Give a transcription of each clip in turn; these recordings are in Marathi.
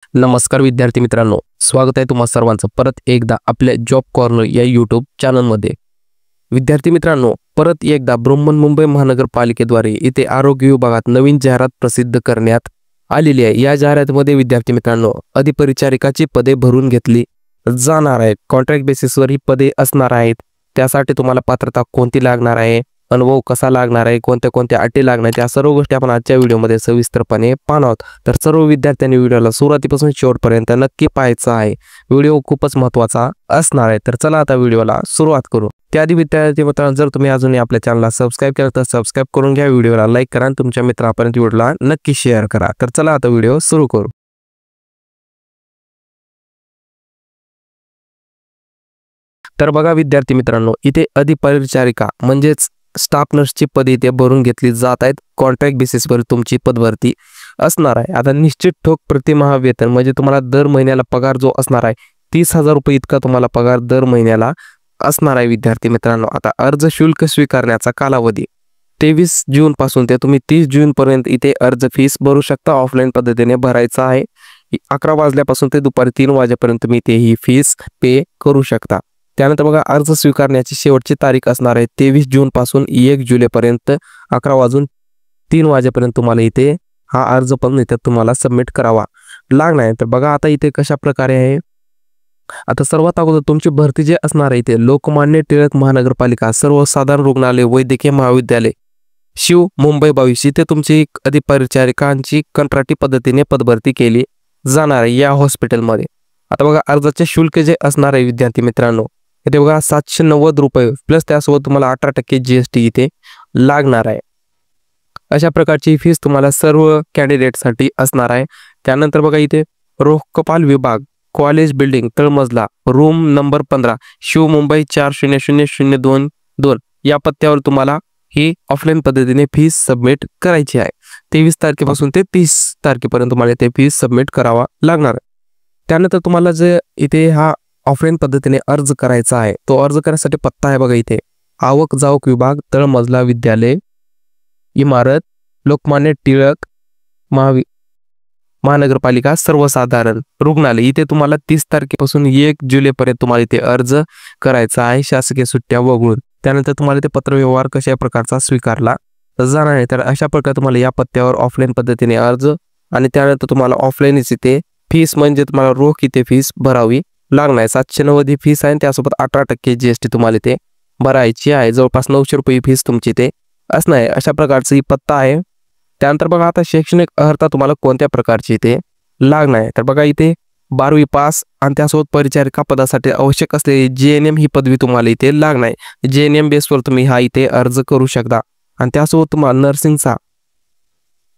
नमस्कार विद्यार्थी मित्रांनो, स्वागत आहे तुम्हा सर्वांचं परत एकदा आपल्या जॉब कॉर्नर या यूट्यूब चॅनलमध्ये। विद्यार्थी मित्रांनो, परत एकदा बृहन्मुंबई महानगरपालिकेद्वारे इथे आरोग्य विभागात नवीन जाहिरात प्रसिद्ध करण्यात आलेली आहे। या जाहिरातीमध्ये विद्यार्थी मित्रांनो, अधिपरिचारिकाची पदे भरून घेतली जाणार आहेत। कॉन्ट्रॅक्ट बेसिसवर ही पदे असणार आहेत। त्यासाठी तुम्हाला पात्रता कोणती लागणार आहे, अनुभव कसा लागणार आहे, कोणत्या अटी लागणार आहेत, या सर्व गोष्टी आपण आजच्या व्हिडिओमध्ये सविस्तरपणे पाहणार आहोत। तर सर्व विद्यार्थ्यांनी व्हिडिओला सुरुवातीपासून शेवटपर्यंत नक्की पाहायचा आहे। व्हिडिओ खूपच महत्त्वाचा असणार आहे। तर चला आता व्हिडिओला सुरुवात करू। त्याआधी विद्यार्थी मित्रांनो, जर तुम्ही अजूनही आपल्या चॅनलला सबस्क्राइब केलं तर सबस्क्राइब करून घ्या, व्हिडिओला लाईक करा आणि तुमच्या मित्रांपर्यंत व्हिडिओला नक्की शेअर करा। तर चला आता व्हिडिओ सुरू करू। तर बघा विद्यार्थी मित्रांनो, इथे अधिपरिचारिका म्हणजेच स्टाफ नर्सची पदे इथे भरून घेतली जात आहेत। कॉन्ट्रॅक्ट बेसिसवर तुमची पदभरती असणार आहे। आता निश्चित ठोक प्रतिमाह वेतन म्हणजे तुम्हाला दर महिन्याला पगार जो असणार आहे 30,000 रुपये इतका तुम्हाला पगार दर महिन्याला असणार आहे। विद्यार्थी मित्रांनो, आता अर्ज शुल्क स्वीकारण्याचा कालावधी 23 जून पासून ते तुम्ही 30 जून पर्यंत इथे अर्ज फीस भरू शकता। ऑफलाईन पद्धतीने भरायचा आहे। 11 वाजल्यापासून ते दुपारी 3 वाजेपर्यंत तुम्ही इथे ही फीस पे करू शकता। त्यानंतर बघा, अर्ज स्वीकारण्याची शेवटची तारीख असणार आहे 23 जून पासून 1 जुलैपर्यंत 11 वाजून 3 वाजेपर्यंत तुम्हाला इथे हा अर्ज पण इथे तुम्हाला सबमिट करावा लागणार आहे। तर बघा आता इथे कशा प्रकारे आहे। आता सर्वात अगोदर तुमची भरती जे असणार आहे इथे लोकमान्य टिळक महानगरपालिका सर्वसाधारण रुग्णालय वैद्यकीय महाविद्यालय शिव मुंबई 22 इथे तुमची अधिपरिचारिकांची कंत्राटी पद्धतीने पदभरती केली जाणार आहे या हॉस्पिटलमध्ये। आता बघा, अर्जाचे शुल्क जे असणार आहे विद्यार्थी मित्रांनो, इथे बघा 790 रुपये प्लस त्यासोबत तुम्हाला 18% GST इथे लागणार आहे। अशा प्रकारची फीस तुम्हाला सर्व कॅन्डिडेटसाठी असणार आहे। त्यानंतर बघा, इथे रोकपाल विभाग कॉलेज बिल्डिंग तळमजला रूम नंबर 15 शिव मुंबई 400022 या पत्त्यावर तुम्हाला ही ऑफलाईन पद्धतीने फीस सबमिट करायची आहे। 23 तारखेपासून ते 30 तारखेपर्यंत तुम्हाला ते फीस सबमिट करावा लागणार आहे। त्यानंतर तुम्हाला जे इथे हा ऑफलाईन पद्धतीने अर्ज करायचा आहे, तो अर्ज करण्यासाठी पत्ता आहे बघा इथे आवक जावक विभाग तळमजला विद्यालय इमारत लोकमान्य टिळक महानगरपालिका सर्वसाधारण रुग्णालय। इथे तुम्हाला 30 तारखेपासून 1 जुलैपर्यंत तुम्हाला इथे अर्ज करायचा आहे शासकीय सुट्ट्या वगळून। त्यानंतर तुम्हाला इथे पत्रव्यवहार कशा प्रकारचा स्वीकारला जाणार आहे। तर अशा प्रकारे तुम्हाला या पत्त्यावर ऑफलाईन पद्धतीने अर्ज आणि त्यानंतर तुम्हाला ऑफलाईनच इथे फीस म्हणजे तुम्हाला रोख इथे फीस भरावी लागणार आहे। 790 फीस आहे, त्यासोबत 18% GST तुम्हाला इथे भरायची आहे। जवळपास 900 रुपये फीस तुमची इथे असणार आहे। अशा प्रकारचा ही पत्ता आहे। त्यानंतर बघा, आता शैक्षणिक अर्हता तुम्हाला कोणत्या प्रकारची इथे लागणार आहे। तर बघा, इथे 12वी पास आणि त्यासोबत परिचारिका पदासाठी आवश्यक असलेली JNM ही पदवी तुम्हाला इथे लागणार आहे। JNM बेसवर तुम्ही हा इथे अर्ज करू शकता आणि त्यासोबत तुम्हाला नर्सिंगचा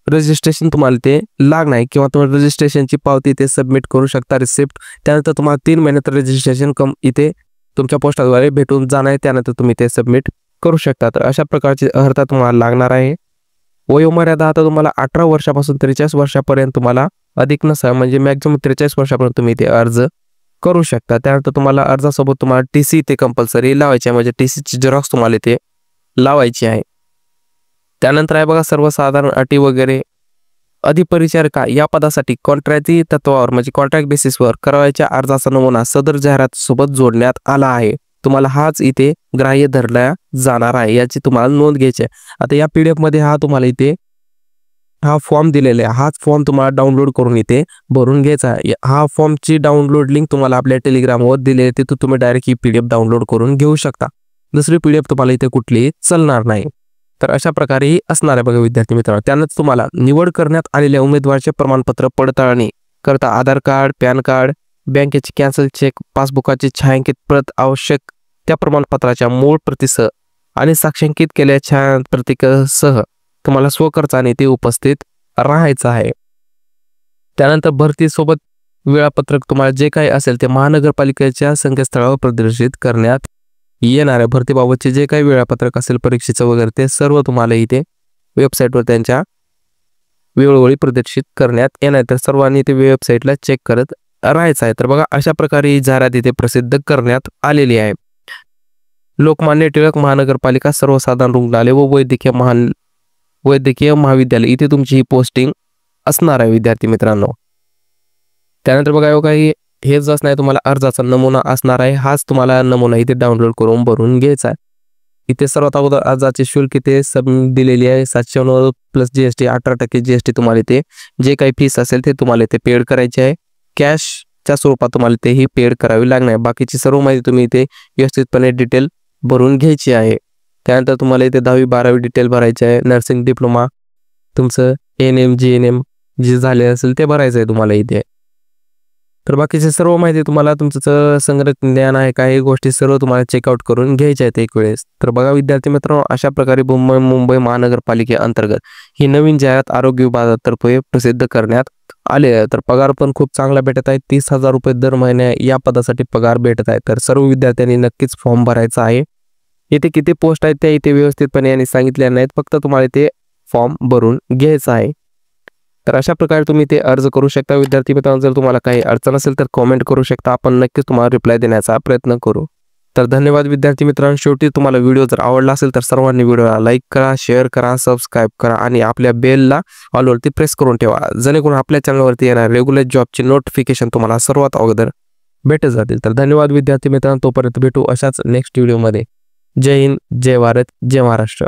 रजिस्ट्रेशन तुम्हाला ते लागणार आहे किंवा तुम्ही रजिस्ट्रेशनची पावती इथे सबमिट करू शकता रिसिप्ट। त्यानंतर तुम्हाला 3 महिन्यात रजिस्ट्रेशन इथे तुमच्या पोस्टाद्वारे भेटून जाणार आहे। त्यानंतर तुम्ही ते सबमिट करू शकता। तर अशा प्रकारची अर्हता तुम्हाला लागणार आहे। वयोमर्यादा आता तुम्हाला 18 वर्षापासून 43 वर्षापर्यंत तुम्हाला अधिक नसा म्हणजे मॅक्झिमम 43 वर्षापर्यंत तुम्ही इथे अर्ज करू शकता। त्यानंतर तुम्हाला अर्जासोबत तुम्हाला TC इथे कंपल्सरी लावायची आहे, म्हणजे TCची झेरॉक्स तुम्हाला इथे लावायची आहे। त्यानंतर आहे बघा, सर्वसाधारण अटी वगैरे अधिपरिचारिका या पदासाठी कॉन्ट्रॅक्टी तत्वावर म्हणजे कॉन्ट्रॅक्ट बेसिसवर करावयाच्या अर्जाचा नमुना सदर जाहिरात सोबत जोडण्यात आला आहे। तुम्हाला हाच इथे ग्राह्य धरला जाणार आहे, याची तुम्हाला नोंद घ्यायची आहे। आता या PDF मध्ये हा तुम्हाला इथे हा फॉर्म दिलेला आहे, हाच फॉर्म तुम्हाला डाउनलोड करून इथे भरून घ्यायचा आहे। हा फॉर्मची डाउनलोड लिंक तुम्हाला आपल्या टेलिग्रामवर दिलेली आहे, तिथून तुम्ही डायरेक्ट ही PDF डाउनलोड करून घेऊ शकता। दुसरी PDF तुम्हाला इथे कुठलीही चालणार नाही। तर अशा प्रकारे ही असणार आहे बघा विद्यार्थी मित्रांनो। त्यानंतर तुम्हाला निवड करण्यात आलेल्या उमेदवाराचे प्रमाणपत्र पडताळणी करता आधार कार्ड, पॅन कार्ड, बँकेचे कॅन्सल चेक, पासबुकाची छायांकित प्रत आवश्यक त्या प्रमाणपत्राच्या मूळ प्रतीसह आणि साक्षांकित केलेल्या छायाप्रतीसह तुम्हाला स्वखर्चाने ते उपस्थित राहायचं आहे। त्यानंतर भरतीसोबत वेळापत्रक तुम्हाला जे काही असेल ते महानगरपालिकेच्या संकेतस्थळावर प्रदर्शित करण्यात येणार आहे। भरतीबाबतचे जे काही वेळापत्रक असेल परीक्षेचं वगैरे ते सर्व तुम्हाला इथे वेबसाईटवर त्यांच्या वेळोवेळी प्रदर्शित करण्यात येणार। तर सर्वांनी ते वेबसाईटला चेक करत राहायचं आहे। तर बघा, अशा प्रकारे ही जाहिरात इथे प्रसिद्ध करण्यात आलेली आहे। लोकमान्य टिळक महानगरपालिका सर्वसाधारण रुग्णालय व वैद्यकीय महाविद्यालय इथे तुमची ही पोस्टिंग असणार आहे विद्यार्थी मित्रांनो। त्यानंतर बघा काही हेच नाही, तुम्हाला अर्जाचा नमुना असणार आहे. हाच तुम्हाला नमुना इथे डाउनलोड करून भरून घ्यायचा आहे. इथे सर्वात अगोदर अर्जाचे शुल्क इथे सबमिट दिलेली आहे 790 प्लस GST 18% GST. तुम्हाला इथे जे काही फीस असेल ते तुम्हाला इथे पेड करायचे आहे. कॅशच्या स्वरूपात तुम्हाला ते ही पेड करावी लागणार आहे. बाकीची सर्व माहिती तुम्ही इथे व्यवस्थितपणे डिटेल भरून घ्यायची आहे. त्यानंतर तुम्हाला इथे 10वी 12वी डिटेल भरायची आहे. नर्सिंग डिप्लोमा तुमचं NM GNM जे झाले असेल ते भरायचं आहे तुम्हाला इथे. तर बाकीची सर्व माहिती तुम्हाला तुमचं संगणक ज्ञान आहे काही गोष्टी सर्व तुम्हाला चेकआउट करून घ्यायच्या आहेत एक वेळेस. तर बघा विद्यार्थी मित्रांनो, अशा प्रकारे मुंबई महानगरपालिकेअंतर्गत ही नवीन जाहिरात आरोग्य विभागातर्फे प्रसिद्ध करण्यात आले आहे. तर पगार पण खूप चांगला भेटत आहे. 30,000 रुपये दर महिन्या या पदासाठी पगार भेटत आहे. तर सर्व विद्यार्थ्यांनी नक्कीच फॉर्म भरायचा आहे. इथे किती पोस्ट आहेत त्या इथे व्यवस्थितपणे यांनी सांगितल्या नाहीत, फक्त तुम्हाला इथे फॉर्म भरून घ्यायचा आहे. तर अशा प्रकारे तुम्ही ते अर्ज करू शकता. विद्यार्थी मित्रांनो, जर तुम्हाला काही अडचण असेल तर कमेंट करू शकता. आपण नक्कीच तुम्हाला रिप्लाय देण्याचा प्रयत्न करू. तर धन्यवाद विद्यार्थी मित्रांनो. शेवटी तुम्हाला व्हिडिओ जर आवडला असेल तर सर्वांनी व्हिडिओला लाईक करा, शेअर करा, सबस्क्राईब करा आणि आपल्या बेलला ऑलवरती प्रेस करून ठेवा, जेणेकरून आपल्या चॅनलवरती येणार रेग्युलर जॉबची नोटिफिकेशन तुम्हाला सर्वात अगोदर भेटत जातील. तर धन्यवाद विद्यार्थी मित्रांनो. तोपर्यंत भेटू अशाच नेक्स्ट व्हिडिओमध्ये. जय हिंद, जय भारत, जय महाराष्ट्र.